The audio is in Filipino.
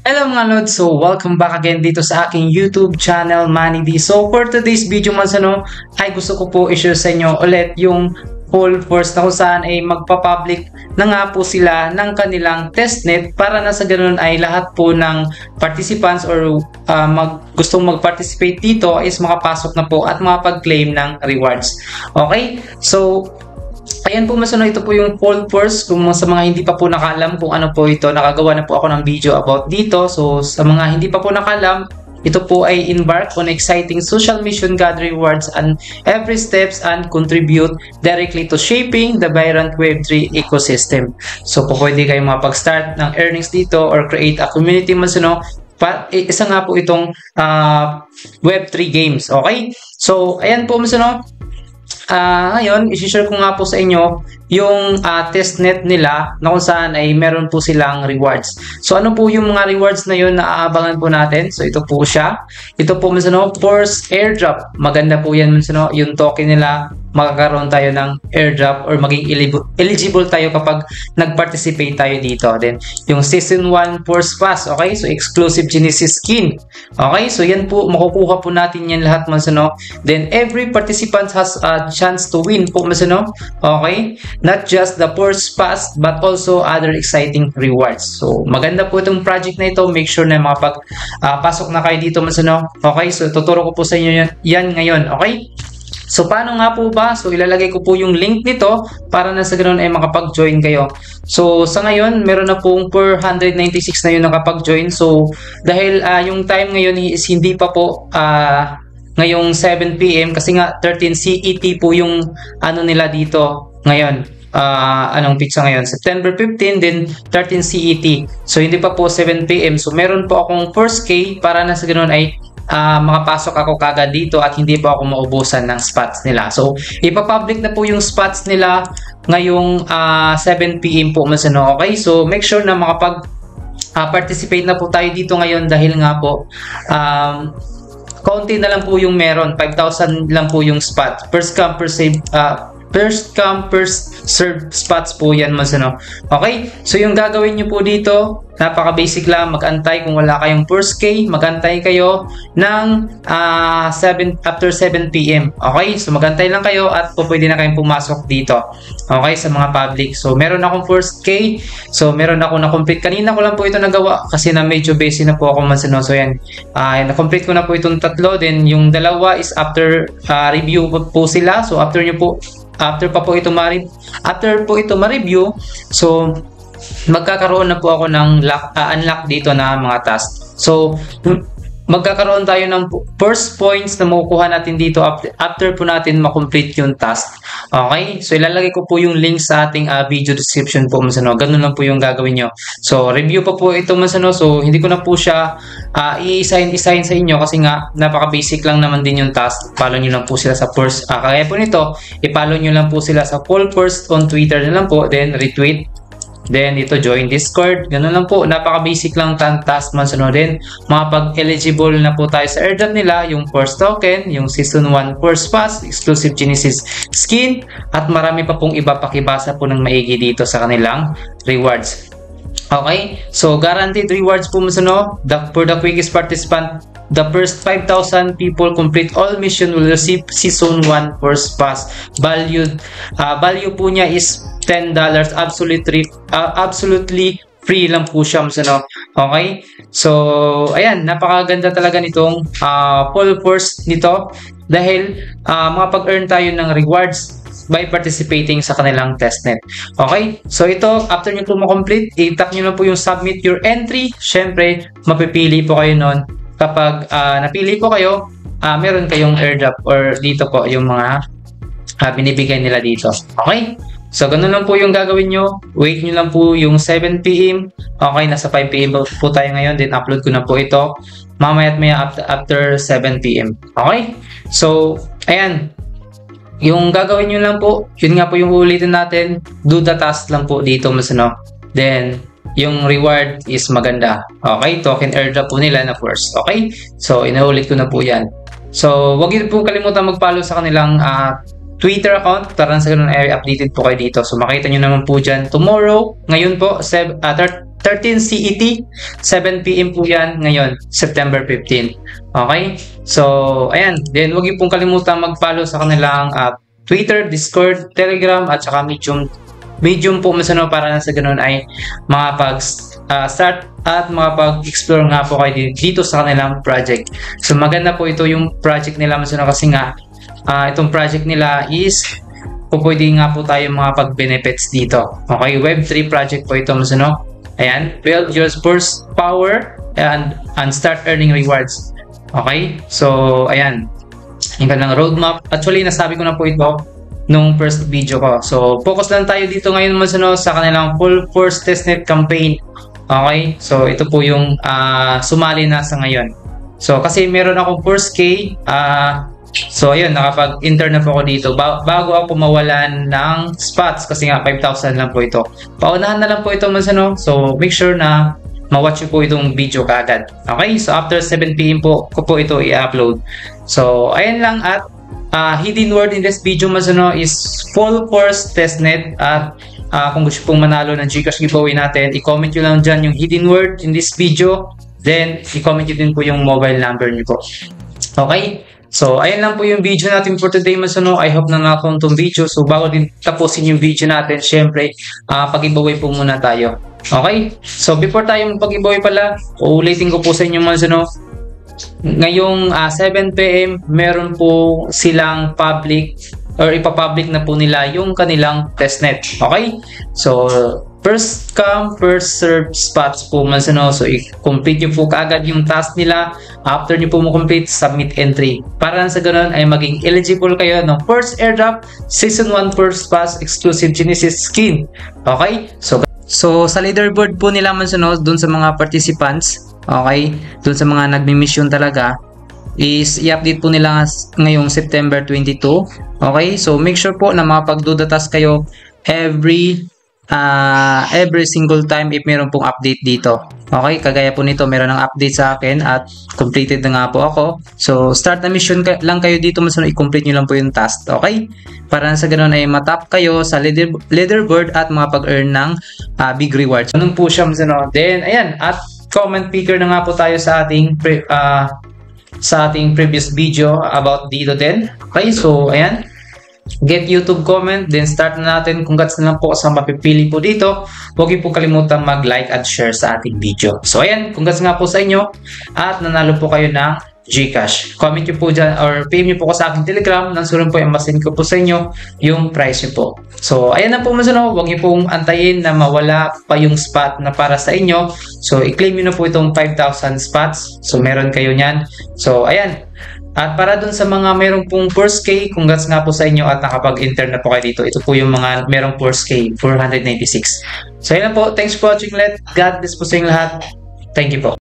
Hello mga Lods! So, welcome back again dito sa aking YouTube channel, Manny D. So, for today's video mas ay gusto ko po i-share sa inyo ulit yung poll force na kung saan ay magpapublic na nga po sila ng kanilang testnet para na sa ganun ay lahat po ng participants or gustong mag-participate dito is makapasok na po at makapag-claim ng rewards. Okay? So, ayan po ito po yung poll force. Kung sa mga hindi pa po nakaalam kung ano po ito, nakagawa na po ako ng video about dito. So sa mga hindi pa po nakaalam, ito po ay embark on exciting social mission, gather rewards and every steps and contribute directly to shaping the vibrant Web3 ecosystem. So po pwede kayo mapag-start ng earnings dito or create a community isa nga po itong Web3 games. Okay? So ayan po ngayon, isi-share ko nga po sa inyo yung testnet nila na kung saan ay meron po silang rewards. So ano po yung mga rewards na yun na aabangan po natin? So ito po siya. Ito po Force Airdrop. Maganda po yan yung token nila. Magkakaroon tayo ng airdrop or maging eligible tayo kapag nag-participate tayo dito. Then yung Season 1 Force Pass. Okay? So exclusive Genesis skin. Okay? So yan po, makukuha po natin yan lahat Then every participant has a chance to win po Okay? Not just the Force Pass but also other exciting rewards. So maganda po itong project na ito. Make sure na pasok na kayo dito Okay? So tuturo ko po sa inyo yan ngayon. Okay? So, paano nga po ba? So, ilalagay ko po yung link nito para na sa ganoon ay makapag-join kayo. So, sa ngayon, meron na pong 496 na yun nakapag-join. So, dahil yung time ngayon is hindi pa po ngayong 7 PM kasi nga 13 CET po yung ano nila dito ngayon. Anong pizza ngayon? September 15, then 13 CET. So, hindi pa po 7 PM. So, meron po akong first K para na sa ganoon ay makapasok ako kagad dito at hindi pa ako maubusan ng spots nila. So, ipapublic na po yung spots nila ngayong 7 PM po Okay? So, make sure na participate na po tayo dito ngayon dahil nga po kaunti na lang po yung meron. 5,000 lang po yung spot. First come, first serve spots po yan Okay? So yung gagawin nyo po dito, napaka-basic lang, mag-antay kung wala kayong first K, mag-antay kayo ng after 7 PM. Okay? So mag-antay lang kayo at pwede na kayong pumasok dito. Okay? Sa mga public. So meron akong first K. So meron ako na-complete. Kanina ko lang po ito nagawa kasi na medyo busy na po ako So yan. Na-complete ko na po itong tatlo. Then yung dalawa is after review po sila. So after pa po ito ma-review, so magkakaroon na po ako ng unlock dito na mga task. So magkakaroon tayo ng first points na makukuha natin dito after po natin ma-complete yung task. Okay? So ilalagay ko po yung link sa ating video description po Ganun lang po yung gagawin nyo. So review pa po ito So hindi ko na po siya i-assign sa inyo kasi nga napaka-basic lang naman din yung task. Follow nyo lang po sila sa first. Kaya po nito, i-follow nyo lang po sila sa poll first on Twitter na lang po. Then retweet. Then dito join Discord, ganun lang po, napaka-basic lang task Then makapag-eligible na po tayo sa airdrop nila, yung first token, yung Season 1 First Pass, exclusive Genesis skin, at marami pa pong iba, pakibasa po ng maigi dito sa kanilang rewards. Okay? So guaranteed rewards po for the quickest participant, the first 5,000 people complete all mission will receive Season 1 First Pass. Value po niya is $10, absolutely free lang po siya Okay? So ayan, napakaganda talaga nitong poll force nito dahil makapag-earn tayo ng rewards by participating sa kanilang testnet. Okay? So ito, after nyo po ma-complete, i-tap nyo na po yung submit your entry. Syempre, mapipili po kayo nun. Kapag napili po kayo, meron kayong airdrop or dito po yung mga binibigay nila dito. Okay? So, ganun lang po yung gagawin nyo. Wait nyo lang po yung 7 PM. Okay, nasa 5 PM po tayo ngayon. Then, upload ko na po ito. Mamaya at maya after 7 PM. Okay? So, ayan. Yung gagawin nyo lang po, yun nga po yung ulitin natin. Do the task lang po dito Then, yung reward is maganda. Okay? Token airdrop po nila na first. Okay? So, inaulit ko na po yan. So, wag niyo po kalimutan mag-follow sa kanilang Twitter account para sa ganun ay updated po kayo dito. So makita nyo naman po dyan tomorrow, ngayon po 13 CET, 7 PM po yan ngayon, September 15. Okay? So, ayan. Then, huwag niyo pong kalimutan mag-follow sa kanilang Twitter, Discord, Telegram, at saka Medium po masano para na sa ganun ay makapag-start at makapag-explore nga po kayo dito sa kanilang project. So, maganda po ito yung project nila masano kasi nga itong project nila is pwede nga po tayo makapag-benefits dito. Okay? Web3 project po ito masano. Ayan, build your burst power and start earning rewards. Okay? So, ayan. Yung kanilang roadmap. Actually, nasabi ko na po ito nung first video ko. So, focus lang tayo dito ngayon sa kanilang full force testnet campaign. Okay? So, ito po yung sumali na sa ngayon. So, kasi meron akong first K. So, ayun, nakapag-enter na po ako dito. Bago ako mawalan ng spots kasi nga 5,000 lang po ito. Paunahan na lang po ito So, make sure na ma-watch po itong video kaagad. Okay? So, after 7 PM po, ko po ito i-upload. So, ayan lang at hidden word in this video is full force testnet at kung gusto pong manalo ng Gcash giveaway natin, i-comment nyo lang dyan yung hidden word in this video. Then, i-comment nyo din po yung mobile number nyo po. Okay? So, ayan lang po yung video natin for today, I hope na nakakong itong video. So, bago din tapusin yung video natin, syempre, pag-giveaway po muna tayo. Okay? So, before tayo pag-giveaway pala, uulitin ko po sa inyo ngayong 7 PM, meron po silang public or ipapublic na po nila yung kanilang testnet. Okay? So, first come, first serve spots po So, i-complete nyo po kaagad yung task nila. After nyo po mo-complete, submit entry. Para sa ganun ay maging eligible kayo ng first airdrop, Season 1 First Pass Exclusive Genesis Skin. Okay? So sa leaderboard po nila dun sa mga participants, okay? Dun sa mga nagmi-mission talaga, is i-update po nila ngayong September 22. Okay? So make sure po na makapag-do task kayo every single time if meron pong update dito. Okay, kagaya po nito, meron ng update sa akin at completed na nga po ako. So, start na mission lang kayo dito, i-complete nyo lang po yung task. Okay? Para sa ganun ay matap kayo sa leaderboard at makapag-earn ng big rewards. Ganun po siya Then, ayan, at comment picker na nga po tayo sa ating previous video about dito din. Okay, so, ayan. Get YouTube comment, then start na natin. Congrats na lang po sa mapipili po dito. Huwag niyo po kalimutan mag-like at share sa ating video. So ayan, congrats nga po sa inyo at nanalo po kayo ng Gcash. Comment niyo po dyan or PM niyo po ko sa aking Telegram. Nansuran po yung masin ko po sa inyo yung price niyo po. So ayan na po huwag niyo pong antayin na mawala pa yung spot na para sa inyo. So i-claim niyo na po itong 5,000 spots. So meron kayo niyan. So ayan. At para dun sa mga merong pong first K, congrats nga po sa inyo at nakapag-enter na po kayo dito. Ito po yung mga merong first K, 496. So yun po, thanks for watching ulit. God bless po sa inyo lahat. Thank you po.